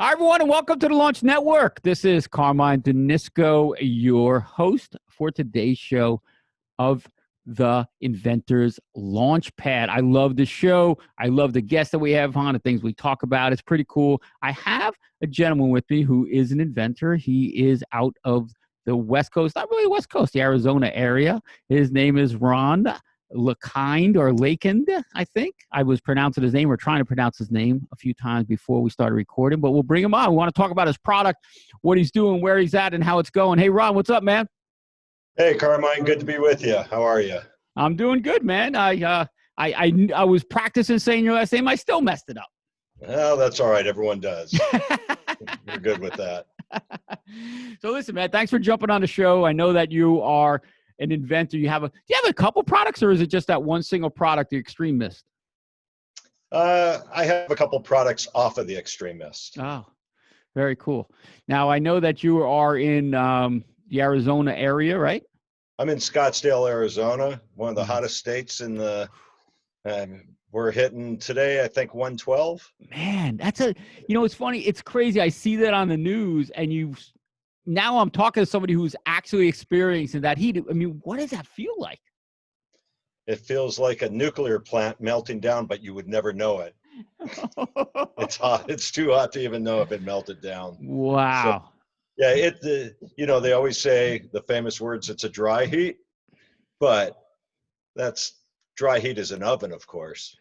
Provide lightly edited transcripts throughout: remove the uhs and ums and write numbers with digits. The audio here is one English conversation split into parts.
Hi, everyone, and welcome to the Launch Network. This is Carmine Danisco, your host for today's show of the Inventor's Launchpad. I love the show. I love the guests that we have on, the things we talk about. It's pretty cool. I have a gentleman with me who is an inventor. He is out of the West Coast, not really West Coast, the Arizona area. His name is Ron LeKind or Lakind, I think. I was pronouncing his name or trying to pronounce his name a few times before we started recording, but we'll bring him on. We want to talk about his product, what he's doing, where he's at, and how it's going. Hey, Ron, what's up, man? Hey, Carmine, good to be with you. How are you? I'm doing good, man. I was practicing saying your last name. I still messed it up. Well, that's all right. Everyone does. You're good with that. So listen, man, thanks for jumping on the show. I know that you are an inventor. Do you have a couple products, or is it just that one single product, the Extreme Mist? I have a couple products off of the Extreme Mist. Oh, very cool. Now, I know that you are in the Arizona area, right? I'm in Scottsdale, Arizona, one of the hottest states in the, we're hitting today, I think 112. Man, it's funny. It's crazy. I see that on the news, and now I'm talking to somebody who's actually experiencing that heat. I mean, what does that feel like? It feels like a nuclear plant melting down, but you would never know it. It's hot. It's too hot to even know if it melted down. Wow. So, yeah, they always say the famous words, it's a dry heat, but dry heat is an oven, of course.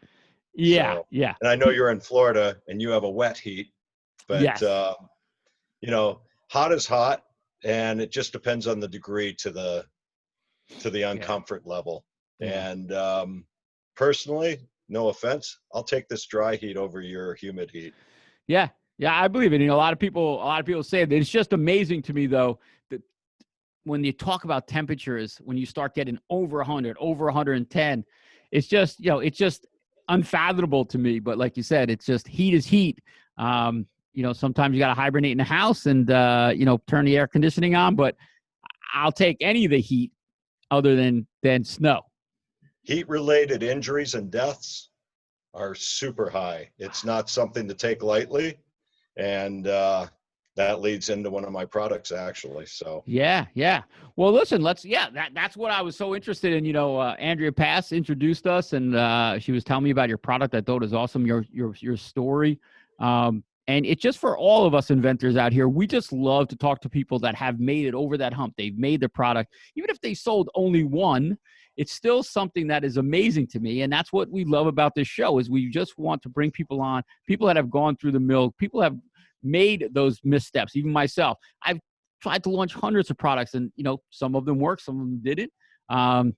Yeah, so, yeah. And I know you're in Florida and you have a wet heat, but yes. Hot is hot, and it just depends on the degree to the uncomfort level. Yeah. And personally, no offense, I'll take this dry heat over your humid heat. Yeah. Yeah, I believe it. A lot of people say that. It's just amazing to me, though, that when you talk about temperatures, when you start getting over 100, over 110, it's just, it's just unfathomable to me. But like you said, it's just heat is heat. Sometimes you got to hibernate in the house and, turn the air conditioning on. But I'll take any of the heat other than snow. Heat-related injuries and deaths are super high. It's not something to take lightly. And that leads into one of my products, actually. So yeah. Well, listen, that's what I was so interested in. Andrea Pass introduced us, and she was telling me about your product. I thought it was awesome. Your story, and it's just for all of us inventors out here. We just love to talk to people that have made it over that hump. They've made the product, even if they sold only one. It's still something that is amazing to me, and that's what we love about this show. Is we just want to bring people on, people that have gone through the mill, people have made those missteps. Even myself, I've tried to launch hundreds of products, and some of them work, some of them didn't, and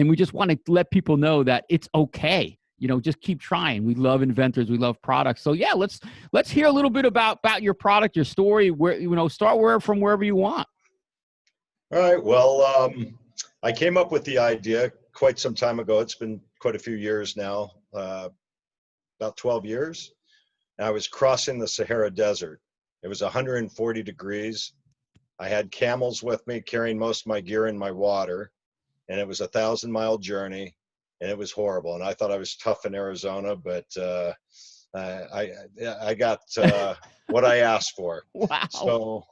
we just want to let people know that it's okay. Just keep trying. We love inventors, we love products. So yeah, let's hear a little bit about your product, your story. Where start from wherever you want. All right. Well, I came up with the idea quite some time ago. It's been quite a few years now, about 12 years. I was crossing the Sahara Desert. It was 140 degrees. I had camels with me carrying most of my gear and my water, and it was a 1,000-mile journey, and it was horrible. And I thought I was tough in Arizona, but I got what I asked for. Wow. So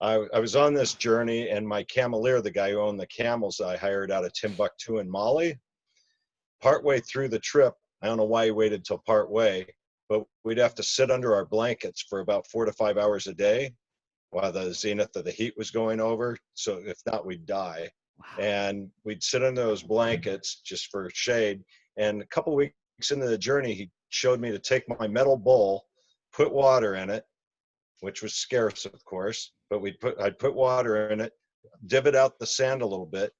I was on this journey, and my cameleer, the guy who owned the camels I hired out of Timbuktu in Mali, partway through the trip, I don't know why he waited till partway, but we'd have to sit under our blankets for about 4 to 5 hours a day while the zenith of the heat was going over. So if not, we'd die. Wow. And we'd sit under those blankets just for shade. And a couple of weeks into the journey, he showed me to take my metal bowl, put water in it, which was scarce, of course, but I'd put water in it, divot out the sand a little bit,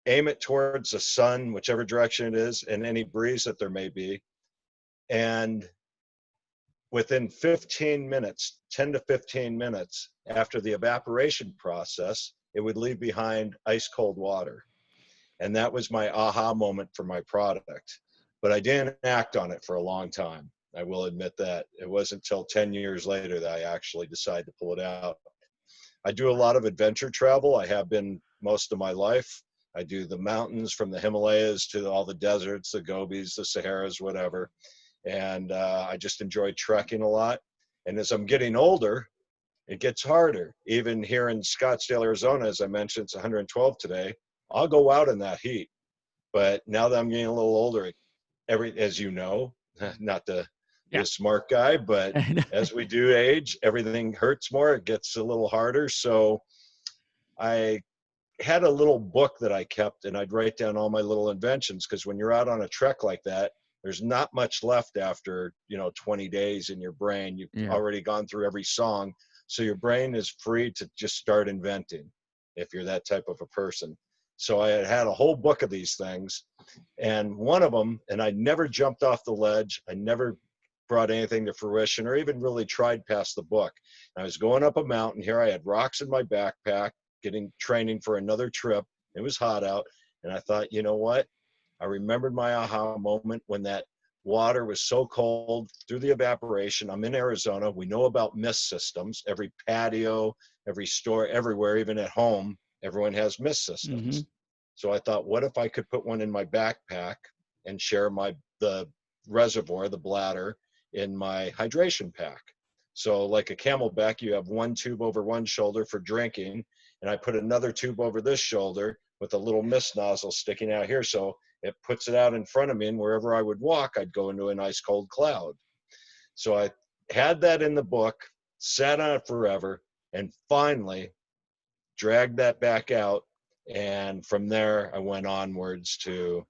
aim it towards the sun, whichever direction it is, and any breeze that there may be. And within 15 minutes, 10 to 15 minutes after the evaporation process, it would leave behind ice cold water. And that was my aha moment for my product. But I didn't act on it for a long time. I will admit that. It wasn't until 10 years later that I actually decided to pull it out. I do a lot of adventure travel. I have been most of my life. I do the mountains from the Himalayas to all the deserts, the Gobis, the Saharas, whatever. And I just enjoy trekking a lot. And as I'm getting older, it gets harder. Even here in Scottsdale, Arizona, as I mentioned, it's 112 today. I'll go out in that heat. But now that I'm getting a little older, as you know, not to be Yeah. a smart guy, but as we do age, everything hurts more. It gets a little harder. So I had a little book that I kept, and I'd write down all my little inventions, because when you're out on a trek like that, there's not much left after 20 days in your brain. You've Yeah. already gone through every song, so your brain is free to just start inventing if you're that type of a person. So I had a whole book of these things, and one of them, and I never jumped off the ledge, I never brought anything to fruition or even really tried past the book. I was going up a mountain here. I had rocks in my backpack, getting training for another trip. It was hot out. And I thought, you know what? I remembered my aha moment when that water was so cold through the evaporation. I'm in Arizona. We know about mist systems. Every patio, every store, everywhere, even at home, everyone has mist Mm-hmm. systems. So I thought, what if I could put one in my backpack and share the reservoir, the bladder, in my hydration pack? So like a Camelback, you have one tube over one shoulder for drinking, and I put another tube over this shoulder with a little mist nozzle sticking out here. So it puts it out in front of me, and wherever I would walk, I'd go into an ice cold cloud. So I had that in the book, sat on it forever, and finally dragged that back out. And from there, I went onwards to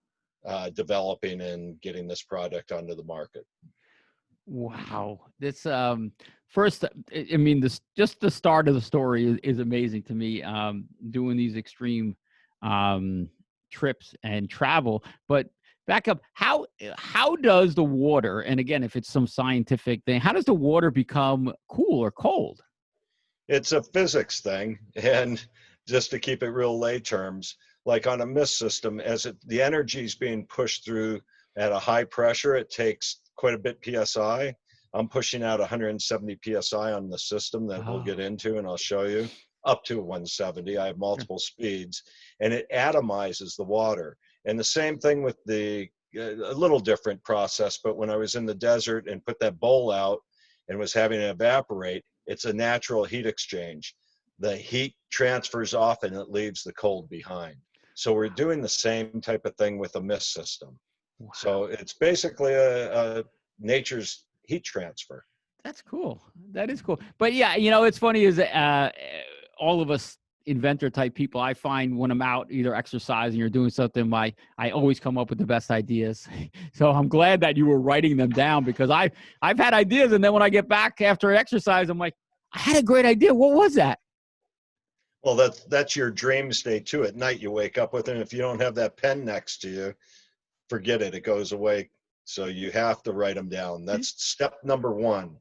developing and getting this product onto the market. Wow. This first I mean this just the start of the story is amazing to me. Doing these extreme um trips and travel. But back up, how does the water, and again if it's some scientific thing, how does the water become cool or cold? It's a physics thing. And just to keep it real lay terms, like on a mist system, the energy is being pushed through at a high pressure, it takes quite a bit psi. I'm pushing out 170 psi on the system that we'll get Oh, into, and I'll show you, up to 170. I have sure. multiple speeds, and it atomizes the water. And the same thing with a little different process, but when I was in the desert and put that bowl out and was having it evaporate, it's a natural heat exchange. The heat transfers off and it leaves the cold behind. So we're doing the same type of thing with a mist system. So Wow. it's basically a nature's heat transfer. That's cool. That is cool. But yeah, it's funny is all of us inventor type people, I find when I'm out either exercising or doing something, I always come up with the best ideas. So I'm glad that you were writing them down, because I've had ideas, and then when I get back after exercise, I'm like, I had a great idea. What was that? Well, that's your dream state too. At night, you wake up with it. And if you don't have that pen next to you, forget it. It goes away. So you have to write them down. That's step number one.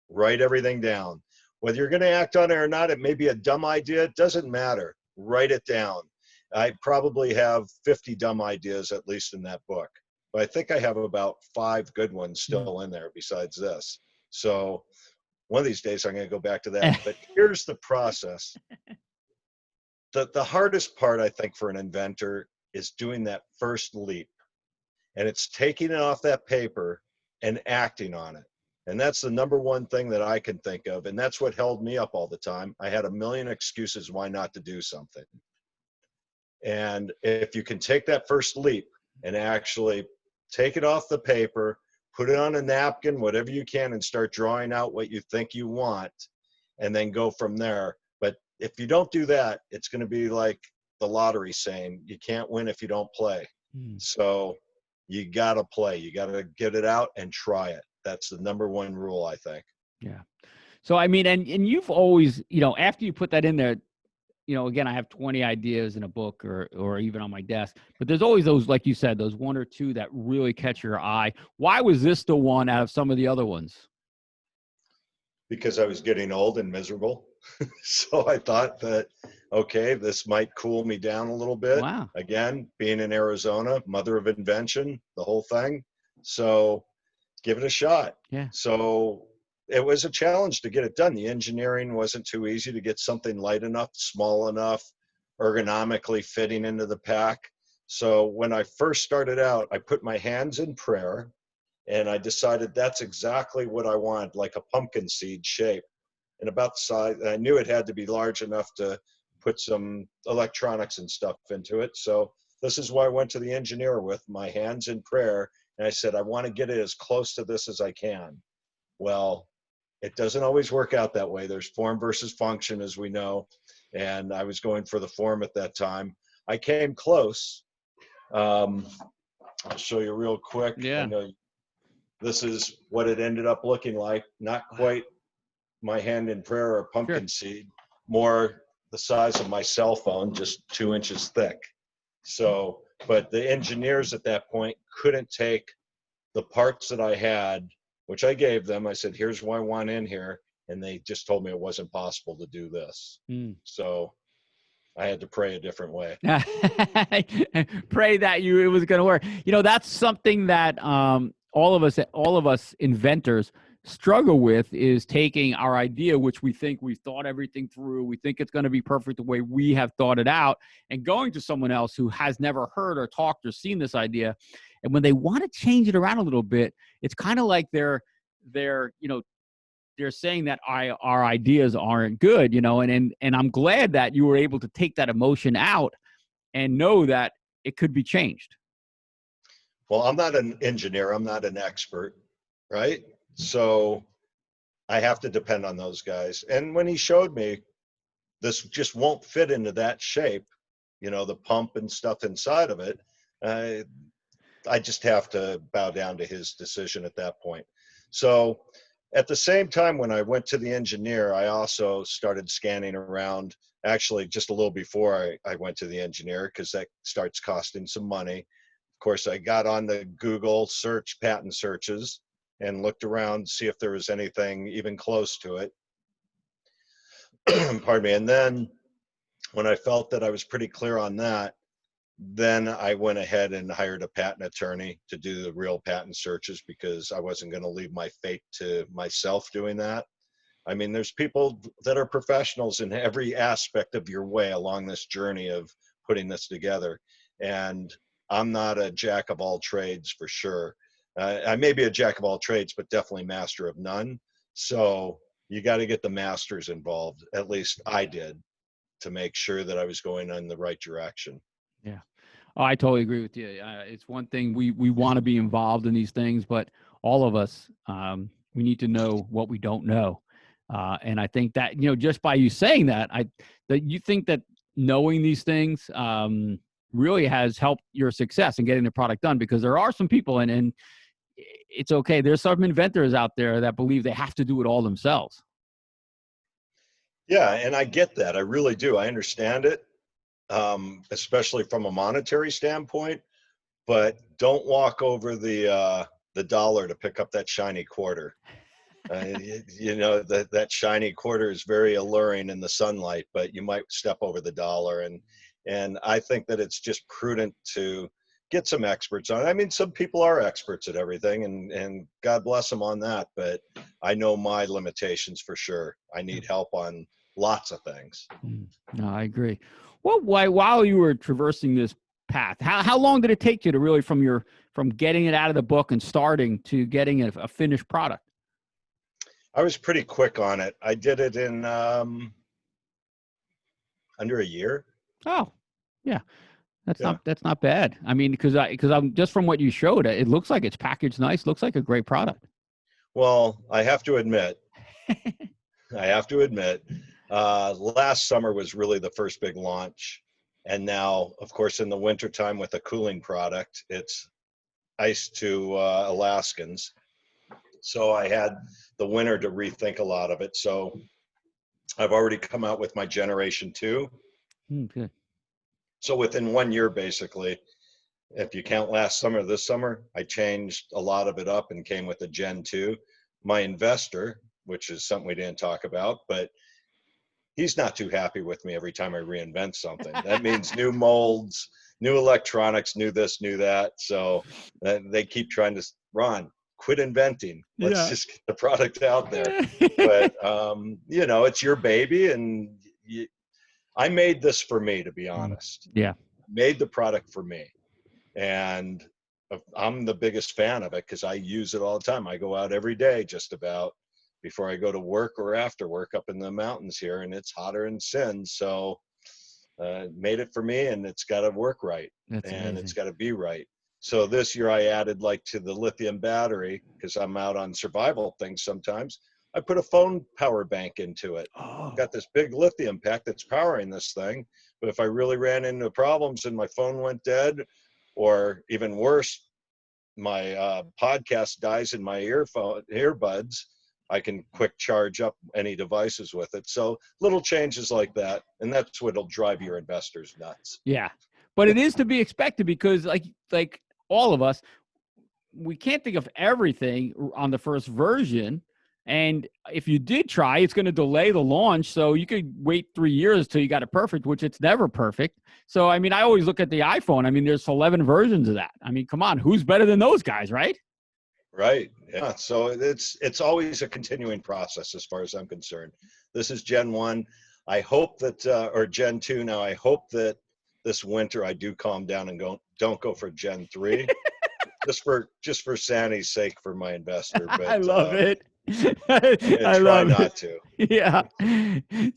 Write everything down. Whether you're going to act on it or not, it may be a dumb idea. It doesn't matter. Write it down. I probably have 50 dumb ideas, at least in that book. But I think I have about 5 good ones still in there besides this. So one of these days, I'm going to go back to that. But here's the process. The hardest part, I think, for an inventor is doing that first leap. And it's taking it off that paper and acting on it. And that's the number one thing that I can think of. And that's what held me up all the time. I had a million excuses why not to do something. And if you can take that first leap and actually take it off the paper, put it on a napkin, whatever you can, and start drawing out what you think you want, and then go from there. But if you don't do that, it's going to be like the lottery saying, you can't win if you don't play. Hmm. So you got to play. You got to get it out and try it. That's the number one rule, I think. Yeah. So I mean, and you've always, after you put that in there, again, I have 20 ideas in a book or even on my desk, but there's always those, like you said, those one or two that really catch your eye. Why was this the one out of some of the other ones? Because I was getting old and miserable. So I thought that, okay, this might cool me down a little bit. Wow. Again, being in Arizona, mother of invention, the whole thing. So give it a shot. Yeah. So it was a challenge to get it done. The engineering wasn't too easy to get something light enough, small enough, ergonomically fitting into the pack. So when I first started out, I put my hands in prayer And I decided that's exactly what I wanted, like a pumpkin seed shape, and about the size. I knew it had to be large enough to put some electronics and stuff into it. So this is why I went to the engineer with my hands in prayer. And I said, I want to get it as close to this as I can. Well, it doesn't always work out that way. There's form versus function, as we know. And I was going for the form at that time. I came close. I'll show you real quick. I Yeah. know this is what it ended up looking like. Not quite my hand in prayer or pumpkin seed, more the size of my cell phone, just 2 inches thick. So, but the engineers at that point couldn't take the parts that I had, which I gave them. I said, here's what I want in here. And they just told me it wasn't possible to do this. So I had to pray a different way. Pray that it was going to work. That's something that all of us inventors struggle with, is taking our idea, which we think we've thought everything through, we think it's going to be perfect the way we have thought it out, and going to someone else who has never heard or talked or seen this idea, and when they want to change it around a little bit, it's kind of like they're saying that our ideas aren't good, and I'm glad that you were able to take that emotion out and know that it could be changed. Well, I'm not an engineer, I'm not an expert, right? So I have to depend on those guys. And when he showed me this just won't fit into that shape, the pump and stuff inside of it, I just have to bow down to his decision at that point. So at the same time, when I went to the engineer, I also started scanning around, actually just a little before I went to the engineer, because that starts costing some money. Of course, I got on the Google search patent searches and looked around to see if there was anything even close to it. Pardon me. And then when I felt that I was pretty clear on that, then I went ahead and hired a patent attorney to do the real patent searches, because I wasn't going to leave my fate to myself doing that. I mean, there's people that are professionals in every aspect of your way along this journey of putting this together. And I'm not a jack of all trades for sure. I may be a jack of all trades, but definitely master of none. So you got to get the masters involved. At least I did, to make sure that I was going in the right direction. Yeah. Oh, I totally agree with you. It's one thing we want to be involved in these things, but all of us, we need to know what we don't know. And I think that, just by you saying that, that you think that knowing these things really has helped your success in getting the product done, because there are some people, and it's okay. There's some inventors out there that believe they have to do it all themselves. Yeah, and I get that. I really do. I understand it, especially from a monetary standpoint. But don't walk over the dollar to pick up that shiny quarter. That shiny quarter is very alluring in the sunlight, but you might step over the dollar. And I think that it's just prudent to get some experts on it. I mean, some people are experts at everything, and God bless them on that. But I know my limitations for sure. I need help on lots of things. No, I agree. Well, while you were traversing this path, how long did it take you to really, from getting it out of the book and starting to getting a finished product? I was pretty quick on it. I did it in under a year. Oh, yeah. Yeah. That's not bad. I mean, because I'm just from what you showed, it looks like it's packaged nice. Looks like a great product. Well, I have to admit, last summer was really the first big launch. And now, of course, in the wintertime with a cooling product, it's ice to Alaskans. So I had the winter to rethink a lot of it. So I've already come out with my generation 2. Good. So within 1 year, basically, if you count last summer, this summer, I changed a lot of it up and came with a Gen 2. My investor, which is something we didn't talk about, but he's not too happy with me every time I reinvent something. That means new molds, new electronics, new this, new that. So they keep trying to, Ron, quit inventing. Let's Yeah. just get the product out there. But, it's your baby. And I made this for me, to be honest. Yeah. Made the product for me. And I'm the biggest fan of it because I use it all the time. I go out every day just about before I go to work or after work up in the mountains here, and it's hotter than sin. So made it for me, and it's got to work right, That's and it's amazing. got to be right. So this year I added like to the lithium battery because I'm out on survival things sometimes. I put a phone power bank into it. Oh, Got this big lithium pack that's powering this thing. But if I really ran into problems and my phone went dead, or even worse, my podcast dies in my earbuds, I can quick charge up any devices with it. So little changes like that, and that's what'll drive your investors nuts. yeah. But it is to be expected because like all of us, we can't think of everything on the first version. And if you did try, it's going to delay the launch. So you could wait 3 years till you got it perfect, which it's never perfect. So, I mean, I always look at the iPhone. I mean, there's 11 versions of that. I mean, come on, who's better than those guys, right? Right. Yeah. So it's always a continuing process as far as I'm concerned. This is Gen 1. I hope that or Gen 2 now. I hope that this winter I do calm down and don't go for Gen 3 just for sanity's sake for my investor, but I love it. I I try love it. not to. Yeah.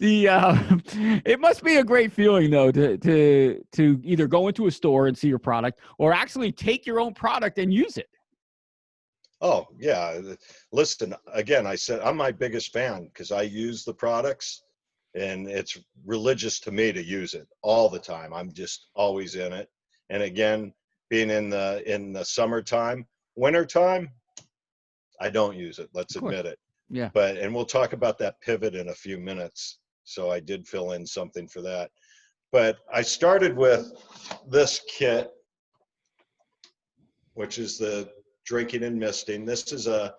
It must be a great feeling though to either go into a store and see your product or actually take your own product and use it. Oh, yeah. Listen, again, I said I'm my biggest fan because I use the products and it's religious to me to use it all the time. I'm just always in it. And again, being in the summertime, wintertime, I don't use it. Let's Of course. admit it. Yeah. But and we'll talk about that pivot in a few minutes. So I did fill in something for that. But I started with this kit, which is the drinking and misting. This is a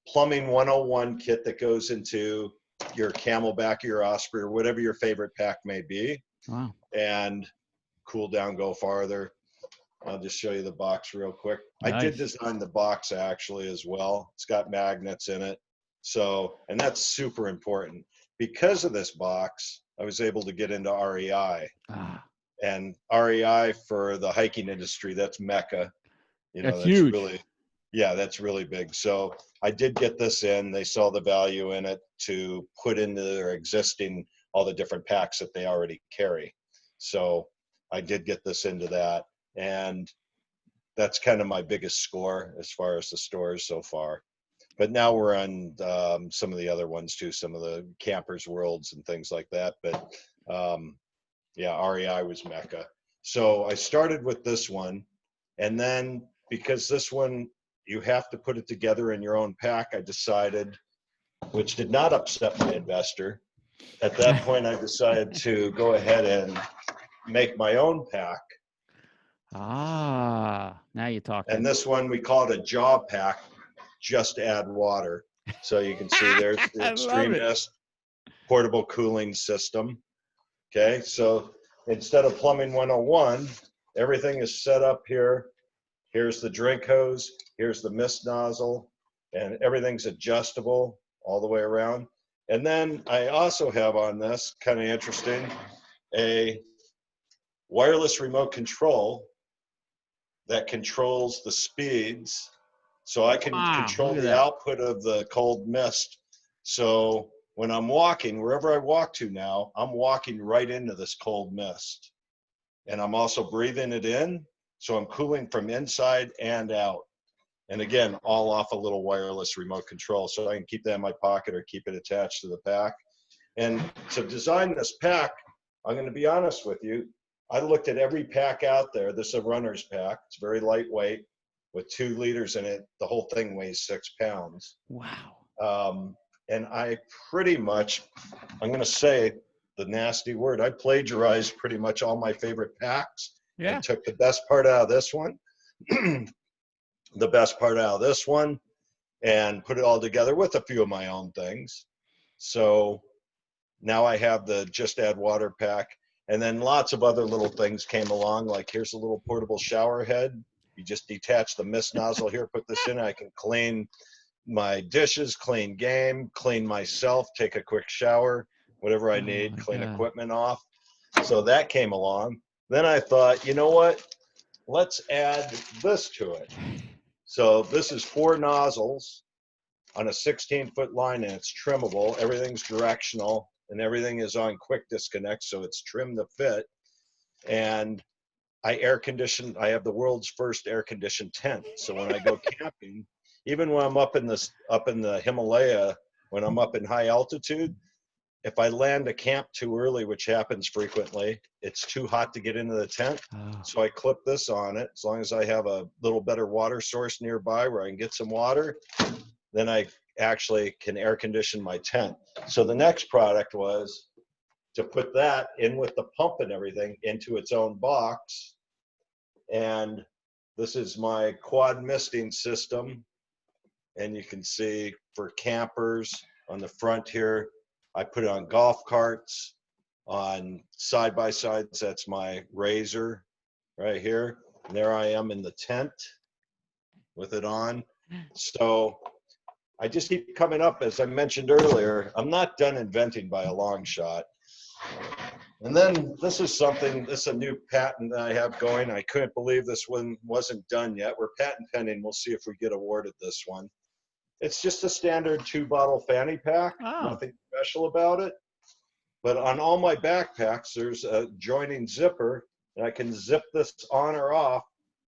plumbing 101 kit that goes into your Camelback or your Osprey or whatever your favorite pack may be. Wow. And cool down, go farther. I'll just show you the box real quick. I did Nice. design the box actually as well. It's got magnets in it. So, and that's super important. Because of this box, I was able to get into REI. Ah, And REI for the hiking industry, that's Mecca. You know, that's that's huge. really, yeah, that's really big. So I did get this in. They saw the value in it to put into their existing, all the different packs that they already carry. So I did get this into that. And that's kind of my biggest score as far as the stores so far. But now we're on some of the other ones too, some of the campers worlds and things like that. But yeah, REI was Mecca. So I started with this one. And then because this one, you have to put it together in your own pack, I decided, which did not upset my investor. At that point, I decided to go ahead and make my own pack. Ah, now you're And talking. this one, we call it a jaw pack, just add water. So you can see there's the I love it. Extremist portable cooling system. Okay, so instead of plumbing 101, everything is set up here. Here's the drink hose, here's the mist nozzle, and everything's adjustable all the way around. And then I also have on this, kind of interesting, a wireless remote control that controls the speeds. So I can Wow, control look at the that. output of the cold mist. So when I'm walking, wherever I walk to now, I'm walking right into this cold mist. And I'm also breathing it in. So I'm cooling from inside and out. And again, all off a little wireless remote control. So I can keep that in my pocket or keep it attached to the pack. And to design this pack, I'm going to be honest with you. I looked at every pack out there. This is a runner's pack. It's very lightweight with 2 liters in it. The whole thing weighs 6 pounds. Wow. And I pretty much, I'm going to say the nasty word, I plagiarized pretty much all my favorite packs Yeah. and took the best part out of this one, the best part out of this one, and put it all together with a few of my own things. So now I have the just add water pack. And then lots of other little things came along, like here's a little portable shower head. You just detach the mist nozzle here, put this in, I can clean my dishes, clean game, clean myself, take a quick shower, whatever I Oh need, my clean God. equipment off. So that came along. Then I thought, you know what? let's add this to it. So this is 4 nozzles on a 16-foot line, and it's trimmable. Everything's directional, and everything is on quick disconnect, so it's trimmed to fit. And I air condition. I have the world's first air conditioned tent. So when I go camping, even when I'm up in the Himalaya, when I'm up in high altitude, if I land a camp too early, which happens frequently, it's too hot to get into the tent. Oh. So I clip this on it. As long as I have a little better water source nearby where I can get some water, then I actually can air condition my tent. So the next product was to put that in with the pump and everything into its own box. And this is my quad misting system. And you can see for campers on the front here, I put it on golf carts, on side-by-sides, that's my Razor right here. And there I am in the tent with it on. So I just keep coming up, as I mentioned earlier, I'm not done inventing by a long shot. And then this is a new patent that I have going. I couldn't believe this one wasn't done yet. We're patent pending. We'll see if we get awarded this one. It's just a standard 2-bottle fanny pack, nothing special about it. But on all my backpacks, there's a joining zipper, and I can zip this on or off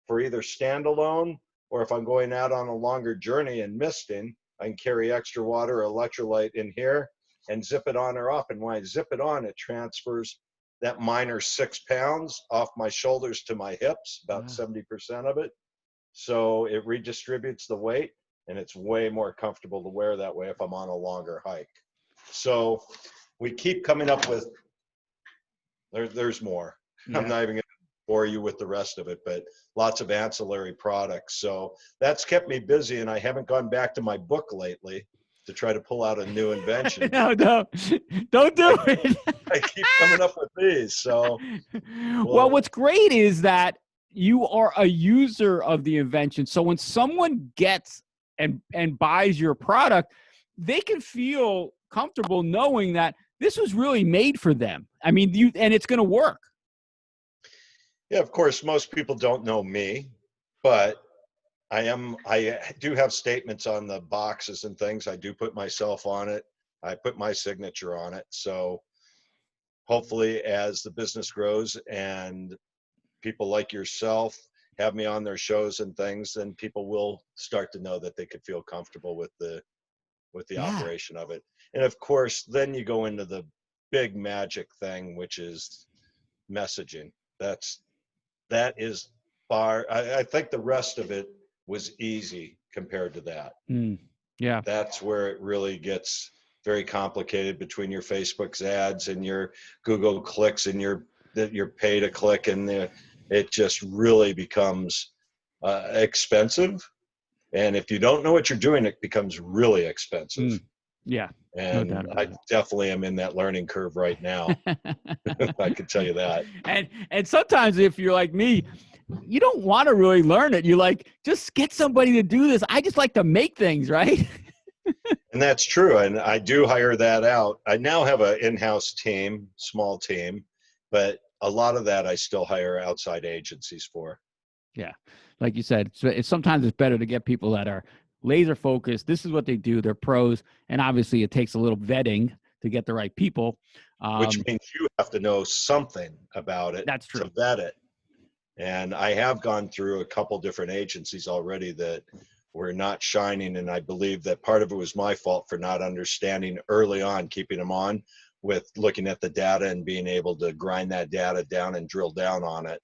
for either standalone, or if I'm going out on a longer journey and misting, I can carry extra water or electrolyte in here and zip it on or off. And when I zip it on, it transfers that minor 6 pounds off my shoulders to my hips, about 70% of it. So it redistributes the weight, and it's way more comfortable to wear that way if I'm on a longer hike. So we keep coming up with, there's more. Yeah. I'm not even going to bore you with the rest of it, but lots of ancillary products. So that's kept me busy, and I haven't gone back to my book lately to try to pull out a new invention. No, don't do it. I keep coming up with these. So, well, what's great is that you are a user of the invention. So when someone gets and buys your product, they can feel comfortable knowing that this was really made for them. I mean, and it's going to work. Yeah, of course, most people don't know me, but I do have statements on the boxes and things. I do put myself on it. I put my signature on it. So hopefully as the business grows and people like yourself have me on their shows and things, then people will start to know that they could feel comfortable with the operation of it. And of course, then you go into the big magic thing, which is messaging. That is far, I think the rest of it was easy compared to that. Yeah. That's where it really gets very complicated between your Facebook's ads and your Google clicks and your pay to click, and it just really becomes expensive. And if you don't know what you're doing, it becomes really expensive. Yeah. And no doubt about I it. definitely am in that learning curve right now. I can tell you that. And sometimes if you're like me, you don't want to really learn it. You like, just get somebody to do this. I just like to make things, right? And that's true. And I do hire that out. I now have an in-house team, small team, but a lot of that I still hire outside agencies for. Yeah. Like you said, sometimes it's better to get people that are laser focused. This is what they do. They're pros. And obviously it takes a little vetting to get the right people. Which means you have to know something about it. That's true. To vet it. And I have gone through a couple different agencies already that were not shining. And I believe that part of it was my fault for not understanding early on, keeping them on with looking at the data and being able to grind that data down and drill down on it.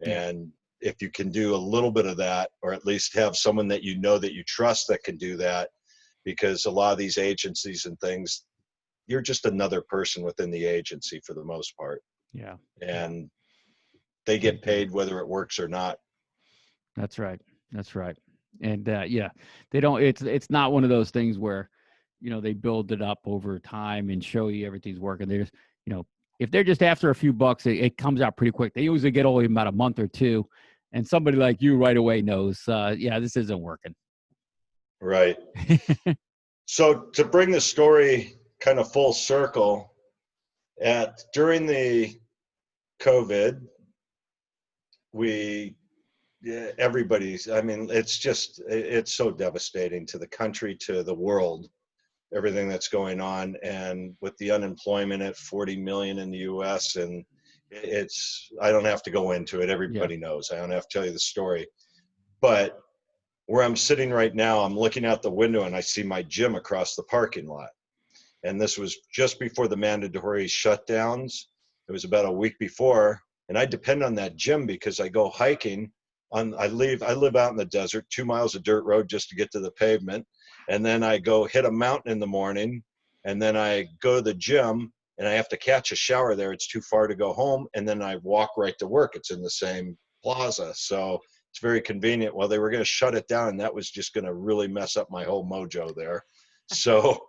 And if you can do a little bit of that, or at least have someone that you know that you trust that can do that, because a lot of these agencies and things, you're just another person within the agency for the most part. Yeah. And they get paid whether it works or not. That's right. That's right. And they don't, it's not one of those things where, they build it up over time and show you everything's working. They just, if they're just after a few bucks, it comes out pretty quick. They usually get only about a month or two. And somebody like you right away knows, this isn't working. Right. So to bring the story kind of full circle, during the COVID, we yeah, everybody's, I mean, it's so devastating to the country, to the world, everything that's going on. And with the unemployment at 40 million in the US, and I don't have to go into it. Yeah. Everybody knows. I don't have to tell you the story. But where I'm sitting right now, I'm looking out the window and I see my gym across the parking lot. And this was just before the mandatory shutdowns. It was about a week before, and I depend on that gym because I go hiking. I live out in the desert, 2 miles of dirt road just to get to the pavement, and then I go hit a mountain in the morning, and then I go to the gym, and I have to catch a shower there. It's too far to go home, and then I walk right to work. It's in the same plaza, so it's very convenient. Well, they were going to shut it down, and that was just going to really mess up my whole mojo there. So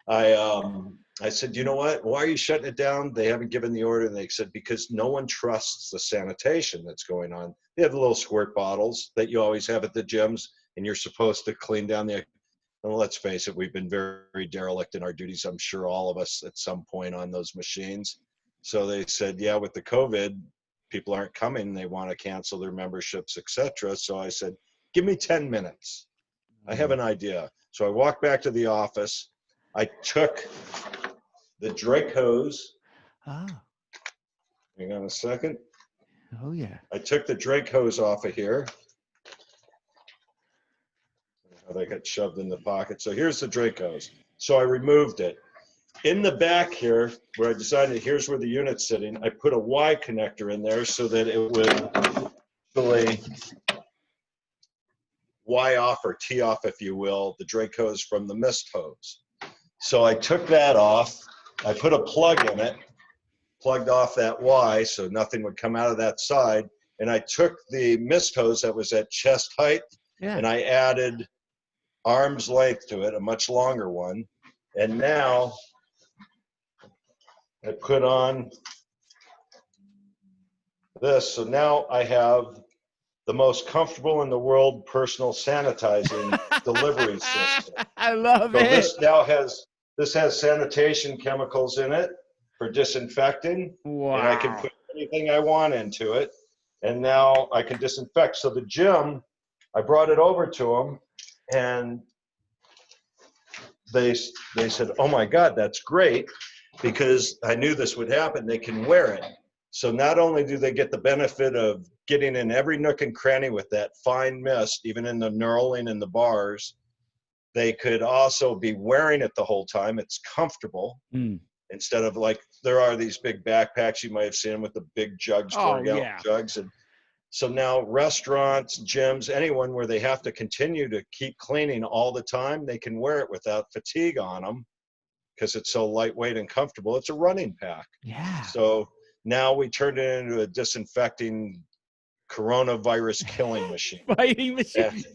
I said, you know what? Why are you shutting it down? They haven't given the order. And they said, because no one trusts the sanitation that's going on. They have the little squirt bottles that you always have at the gyms, and you're supposed to clean down the. Well, let's face it, we've been very, very derelict in our duties. I'm sure all of us at some point on those machines. So they said, yeah, with the COVID, people aren't coming. They want to cancel their memberships, etc. So I said, give me 10 minutes. I have an idea. So I walked back to the office. I took the Drake hose. Ah. Hang on a second. Oh yeah. I took the Drake hose off of here. They got shoved in the pocket. So here's the Drake hose. So I removed it. In the back here, where I decided here's where the unit's sitting, I put a Y connector in there so that it would actually Y off or T off, if you will, the Drake hose from the mist hose. So I took that off. I put a plug in it, plugged off that Y so nothing would come out of that side. And I took the mist hose that was at chest height, and I added arm's length to it, a much longer one. And now I put on this. So now I have the most comfortable in the world personal sanitizing delivery system. I love So it. this has sanitation chemicals in it for disinfecting, and I can Wow. put anything I want into it, and now I can disinfect. So the gym, I brought it over to them, and they said, "Oh my God, that's great," because I knew this would happen. They can wear it. So not only do they get the benefit of getting in every nook and cranny with that fine mist, even in the knurling and the bars, they could also be wearing it the whole time. It's comfortable. Instead of like, there are these big backpacks, you might have seen them with the big jugs, 4-gallon jugs. And so now restaurants, gyms, anyone where they have to continue to keep cleaning all the time, they can wear it without fatigue on them because it's so lightweight and comfortable. It's a running pack. Yeah. So now we turned it into a disinfecting coronavirus killing machine. Fighting machine.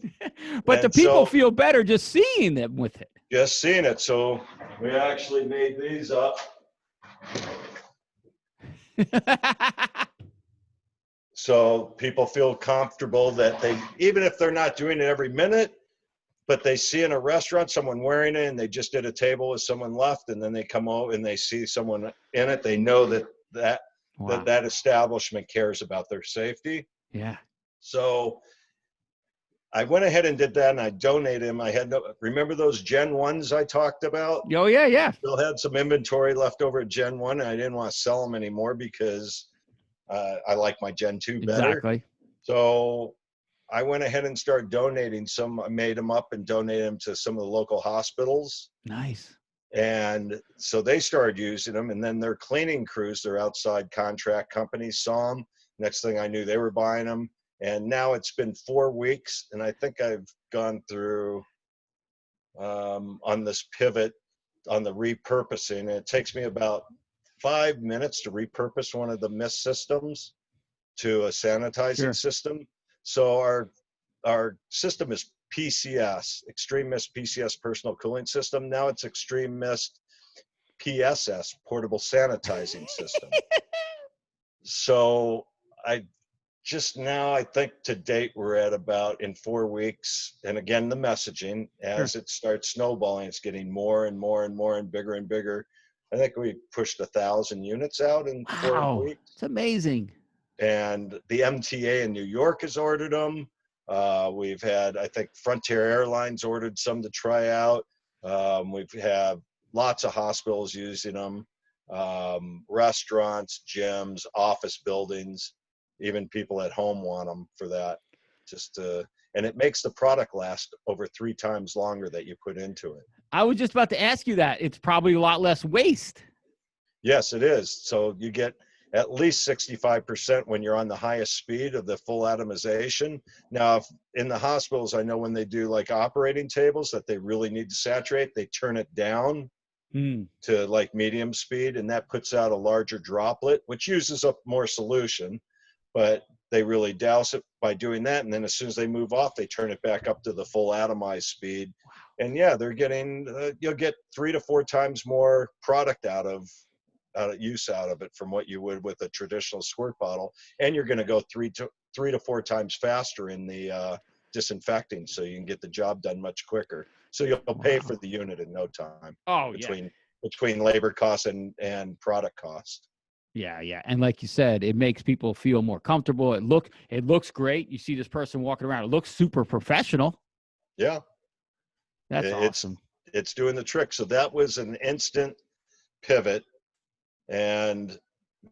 But the And people so feel better just seeing them with it. just seeing it. So we actually made these up. So people feel comfortable that they, even if they're not doing it every minute, but they see in a restaurant someone wearing it and they just did a table with someone left, and then they come over and they see someone in it, they know that establishment cares about their safety. Yeah. So I went ahead and did that, and I donated them. I had remember those Gen 1s I talked about? Oh yeah, yeah. Still had some inventory left over at Gen 1, and I didn't want to sell them anymore because I like my Gen 2 better. Exactly. So I went ahead and started donating some. I made them up and donated them to some of the local hospitals. Nice. And so they started using them, and then their cleaning crews, their outside contract companies, saw them. Next thing I knew, they were buying them. And now it's been 4 weeks, and I think I've gone through on this pivot on the repurposing. And it takes me about 5 minutes to repurpose one of the mist systems to a sanitizing system. So our system is PCS, Extreme Mist PCS Personal Cooling System. Now it's Extreme Mist PSS, Portable Sanitizing System. So I think to date we're at about, in 4 weeks, and again, the messaging, as it starts snowballing, it's getting more and more and more and bigger. I think we pushed 1,000 units out in 4 weeks. It's amazing. and the MTA in New York has ordered them. We've had, I think, Frontier Airlines ordered some to try out. We've had lots of hospitals using them, restaurants, gyms, office buildings, even people at home want them for that. And it makes the product last over 3 times longer that you put into it. I was just about to ask you that. It's probably a lot less waste. Yes, it is. So you get at least 65% when you're on the highest speed of the full atomization. Now, in the hospitals, I know when they do like operating tables that they really need to saturate, they turn it down to like medium speed, and that puts out a larger droplet, which uses up more solution, but they really douse it by doing that. And then as soon as they move off, they turn it back up to the full atomized speed. And yeah, they're getting, you'll get 3 to 4 times more product out of it from what you would with a traditional squirt bottle. And you're going to go 3 to 4 times faster in the disinfecting, so you can get the job done much quicker. So you'll pay for the unit in no time. Oh, between labor costs and product cost. Yeah, yeah. And like you said, it makes people feel more comfortable. It looks great. You see this person walking around. It looks super professional. Yeah. That's awesome. It's doing the trick. So that was an instant pivot, and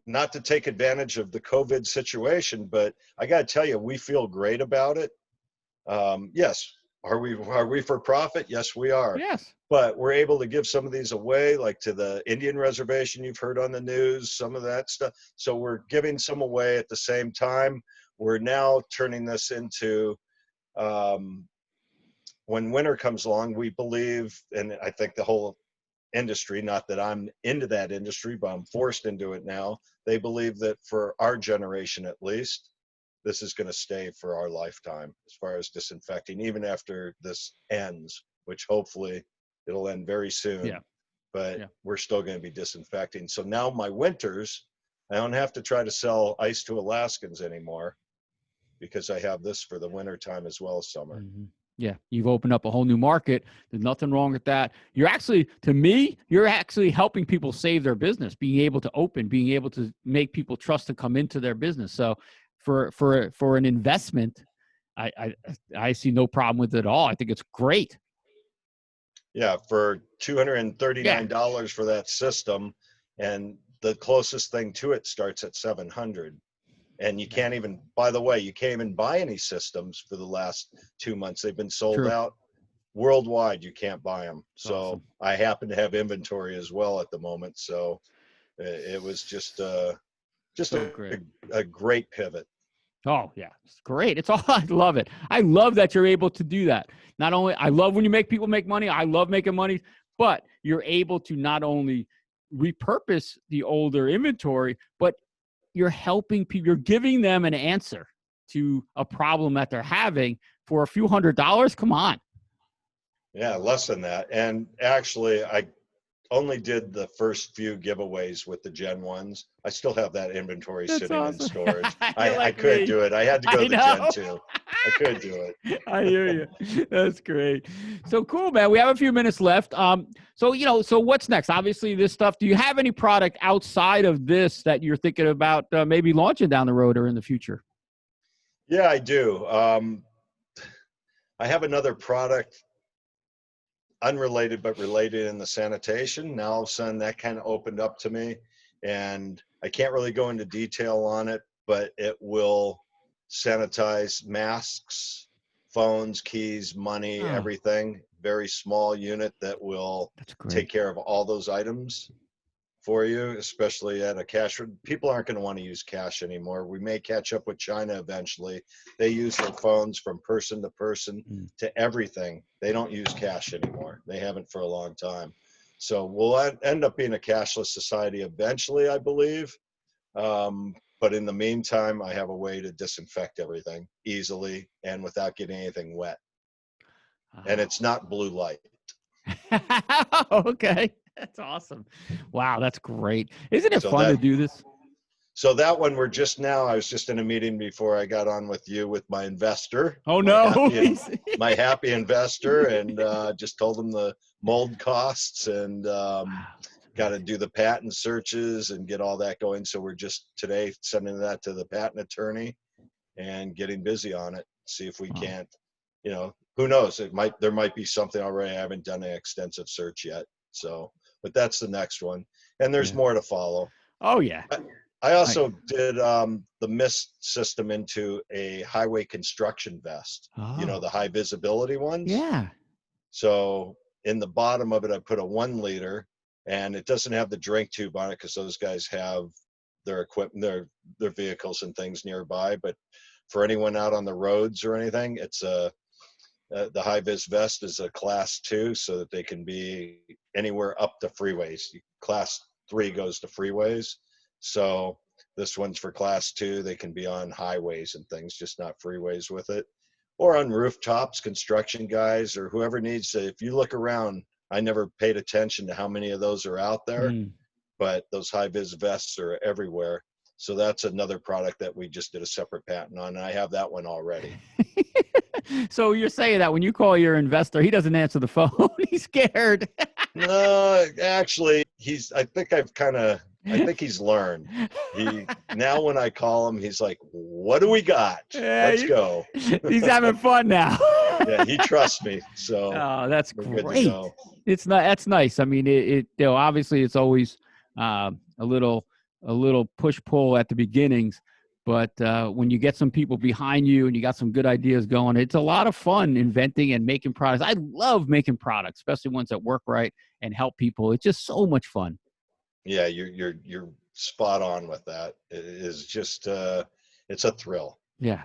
not to take advantage of the COVID situation, but I got to tell you, we feel great about it. Yes. Are we for profit? Yes, we are. Yes. But we're able to give some of these away, like to the Indian reservation you've heard on the news, some of that stuff. So we're giving some away at the same time. We're now turning this into, when winter comes along, we believe, and I think the whole industry, not that I'm into that industry, but I'm forced into it now, they believe that for our generation at least, this is going to stay for our lifetime as far as disinfecting, even after this ends, which hopefully it'll end very soon. Yeah. But we're still going to be disinfecting. So now my winters, I don't have to try to sell ice to Alaskans anymore, because I have this for the winter time as well as summer. Mm-hmm. Yeah, you've opened up a whole new market. There's nothing wrong with that. You're actually, to me, you're actually helping people save their business, being able to make people trust to come into their business. So for an investment, I see no problem with it at all. I think it's great. Yeah, for $239 for that system, and the closest thing to it starts at $700. And you can't even, by the way, you can't even buy any systems for the last 2 months. They've been sold out worldwide. You can't buy them. So awesome. I happen to have inventory as well at the moment. So it was just a great pivot. Oh yeah, it's great. It's all, I love it. I love that you're able to do that. Not only, I love when you make people make money. I love making money, but you're able to not only repurpose the older inventory, but you're helping people, you're giving them an answer to a problem that they're having for a few $100s. Come on. Yeah, less than that. And actually, I only did the first few giveaways with the Gen 1s. I still have that inventory sitting in storage. I couldn't do it. I had to go to the Gen 2. I couldn't do it. I hear you. That's great. So cool, man. We have a few minutes left. So what's next? Obviously this stuff. Do you have any product outside of this that you're thinking about maybe launching down the road or in the future? Yeah, I do. I have another product, unrelated but related, in the sanitation. Now all of a sudden that kind of opened up to me, and I can't really go into detail on it, but it will sanitize masks, phones, keys, money, everything. Very small unit that will take care of all those items for you, especially at a cash. People aren't going to want to use cash anymore. We may catch up with China eventually. They use their phones from person to person to everything. They don't use cash anymore. They haven't for a long time. So we'll end up being a cashless society eventually, I believe. But in the meantime, I have a way to disinfect everything easily and without getting anything wet. And it's not blue light. Okay. That's awesome. Wow, that's great. Isn't it fun to do this? So that one, I was just in a meeting before I got on with you with my investor. Oh, no. My happy investor, and just told him the mold costs. And got to do the patent searches and get all that going. So we're just today sending that to the patent attorney and getting busy on it. See if we Wow. can't, who knows? There might be something already. I haven't done an extensive search yet. So, but that's the next one. And there's Yeah. more to follow. Oh yeah. I also did the mist system into a highway construction vest, Oh. the high visibility ones. Yeah. So in the bottom of it, I put a 1 liter, and it doesn't have the drink tube on it because those guys have their equipment, their vehicles and things nearby. But for anyone out on the roads or anything, it's the high vis vest is a class 2, so that they can be anywhere up to freeways. Class 3 goes to freeways. So this one's for class 2. They can be on highways and things, just not freeways with it, or on rooftops, construction guys, or whoever needs to. If you look around, I never paid attention to how many of those are out there, but those high vis vests are everywhere. So that's another product that we just did a separate patent on, and I have that one already. So you're saying that when you call your investor, he doesn't answer the phone. He's scared. No, actually, I think he's learned. Now when I call him, he's like, "What do we got? Yeah, Let's go." He's having fun now. Yeah, he trusts me. So oh, that's we're good to great. go. It's not. That's nice. I mean, obviously it's always a little push pull at the beginnings, but when you get some people behind you and you got some good ideas going, it's a lot of fun inventing and making products. I love making products, especially ones that work right and help people. It's just so much fun. Yeah, you're spot on with that. It is just it's a thrill. Yeah,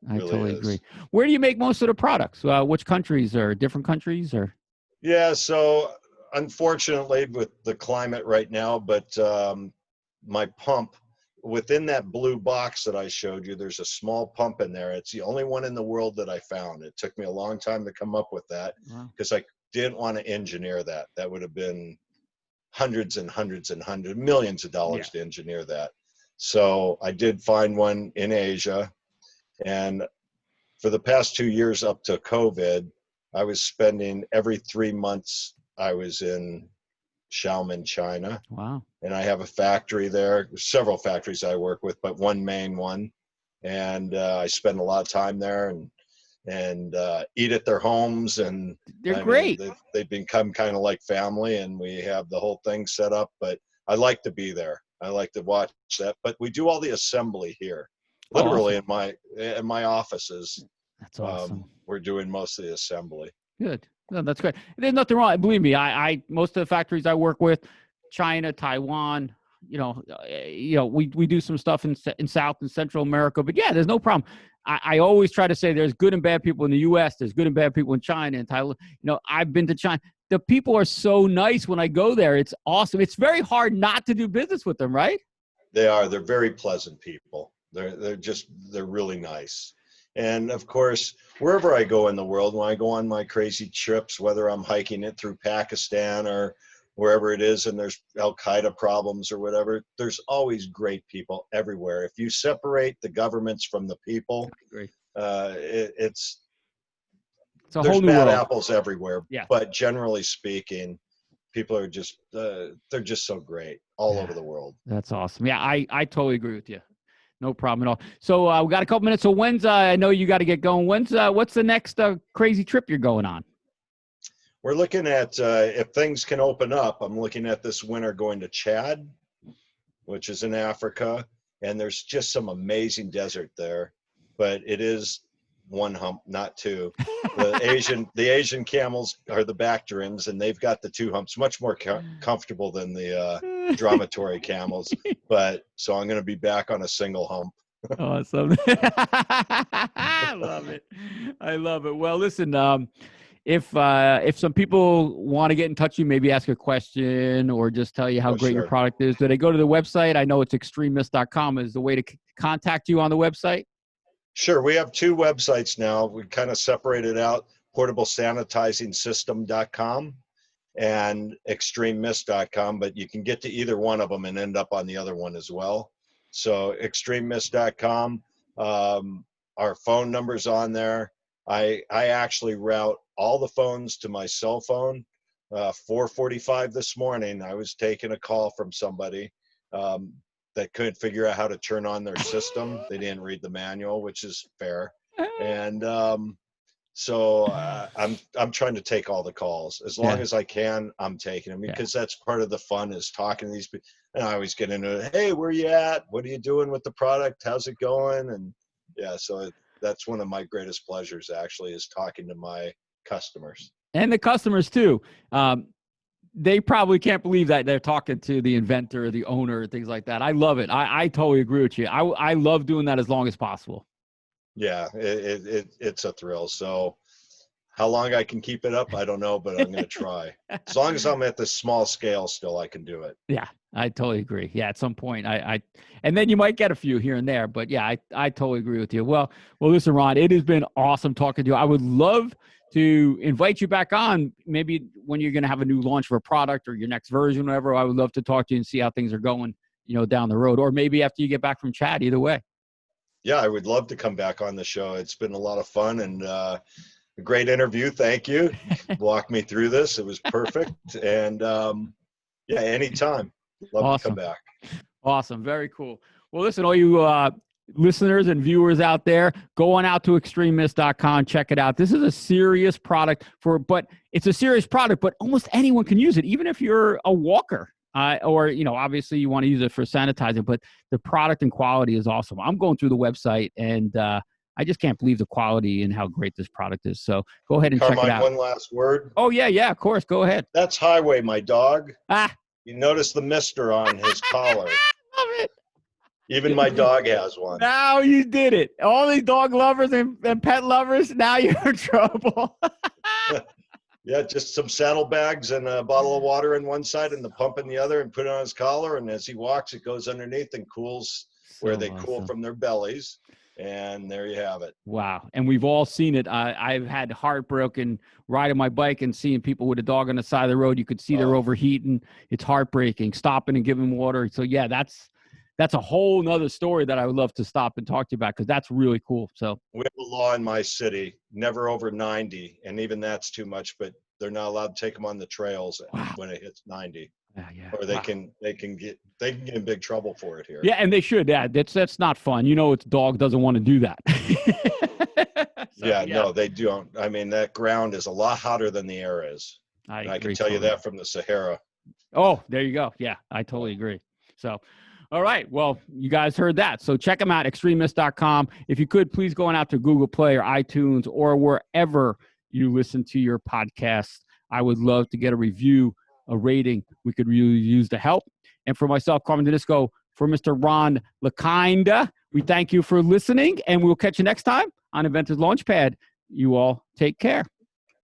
I Really totally is. agree. Where do you make most of the products? Which countries, or different countries, or? Yeah, so unfortunately with the climate right now, but my pump within that blue box that I showed you, there's a small pump in there. It's the only one in the world that I found. It took me a long time to come up with that because I didn't want to engineer that. That would have been hundreds and hundreds and hundreds, millions of dollars to engineer that. So I did find one in Asia, and for the past 2 years up to COVID, I was spending every 3 months, I was in Xiamen, China. Wow. And I have a factory there, several factories I work with, but one main one. And I spend a lot of time there and eat at their homes. And they're great. They've become kind of like family, and we have the whole thing set up. But I like to be there. I like to watch that. But we do all the assembly here, literally awesome. in my offices. That's awesome. We're doing most of the assembly. Good. No, that's great. There's nothing wrong. Believe me, I most of the factories I work with, China, Taiwan, we do some stuff in South and Central America. But yeah, there's no problem. I always try to say there's good and bad people in the U.S. There's good and bad people in China and Thailand. I've been to China. The people are so nice when I go there. It's awesome. It's very hard not to do business with them, right? They are. They're very pleasant people. They're really nice. And of course, wherever I go in the world, when I go on my crazy trips, whether I'm hiking it through Pakistan or wherever it is, and there's Al Qaeda problems or whatever, there's always great people everywhere. If you separate the governments from the people, it's a there's whole new bad world. apples everywhere. Yeah. But generally speaking, people are just they're just so great all over the world. That's awesome. Yeah, I totally agree with you. No problem at all. So we got a couple minutes. So when's I know you got to get going. What's the next crazy trip you're going on? We're looking at if things can open up. I'm looking at this winter going to Chad, which is in Africa, and there's just some amazing desert there. But it is one hump, not two. The Asian camels are the Bactrians, and they've got the 2 humps, much more comfortable than the dromedary camels. But so I'm going to be back on a single hump. Awesome. I love it. I love it. Well, listen, if some people want to get in touch with you, maybe ask a question or just tell you how great your product is, do they go to the website? I know it's extrememist.com is the way to contact you on the website. Sure. We have 2 websites now. We kind of separated out portablesanitizingsystem.com and extrememist.com, but you can get to either one of them and end up on the other one as well. So extrememist.com, our phone number's on there. I actually route all the phones to my cell phone, 4:45 this morning, I was taking a call from somebody that couldn't figure out how to turn on their system. They didn't read the manual, which is fair. And so I'm trying to take all the calls as long as I can. I'm taking them because that's part of the fun is talking to these people. And I always get into it. Hey, where you at? What are you doing with the product? How's it going? And so that's one of my greatest pleasures actually is talking to my customers and the customers too. They probably can't believe that they're talking to the inventor, the owner, things like that. I love it. I totally agree with you. I love doing that as long as possible. Yeah, it's a thrill. So how long I can keep it up, I don't know, but I'm going to try. As long as I'm at this small scale still, I can do it. Yeah, I totally agree. Yeah, at some point, and then you might get a few here and there, but yeah, I totally agree with you. Well, listen, Ron, it has been awesome talking to you. I would love to invite you back on maybe when you're going to have a new launch for a product or your next version, whatever. I would love to talk to you and see how things are going, down the road, or maybe after you get back from Chad, either way. Yeah, I would love to come back on the show. It's been a lot of fun and a great interview. Thank you. Walk me through this. It was perfect. And anytime. Love to come back. Awesome. Very cool. Well, listen, all you listeners and viewers out there, go on out to extremist.com. Check it out. This is a serious product but it's a serious product, but almost anyone can use it, even if you're a walker. Or, obviously you want to use it for sanitizing, but the product and quality is awesome. I'm going through the website and I just can't believe the quality and how great this product is. So go ahead and check it out. One last word. Oh, yeah, of course. Go ahead. That's Highway, my dog. You notice the mister on his collar. Love it. Even my dog has one. Now you did it. All these dog lovers and pet lovers, now you're in trouble. Yeah, just some saddlebags and a bottle of water in one side and the pump in the other and put it on his collar. And as he walks, it goes underneath and cools where they cool from their bellies. And there you have it. Wow. And we've all seen it. I've had heartbroken riding my bike and seeing people with a dog on the side of the road. You could see they're overheating. It's heartbreaking. Stopping and giving them water. So, yeah, that's a whole nother story that I would love to stop and talk to you about because that's really cool. So we have a law in my city, never over 90. And even that's too much, but they're not allowed to take them on the trails when it hits 90. Yeah. Or they can get in big trouble for it here. Yeah, and they should. Yeah, that's not fun. Its dog doesn't want to do that. No, they don't. I mean, that ground is a lot hotter than the air is. I can tell you that from the Sahara. Oh, there you go. Yeah, I totally agree. So, all right. Well, you guys heard that. So check them out, extremist.com. If you could, please go on out to Google Play or iTunes or wherever you listen to your podcast. I would love to get a review, a rating. We could really use the help. And for myself, Carmen Didisco, for Mr. Ron LaKinda, we thank you for listening, and we'll catch you next time on Inventor's Launchpad. You all take care.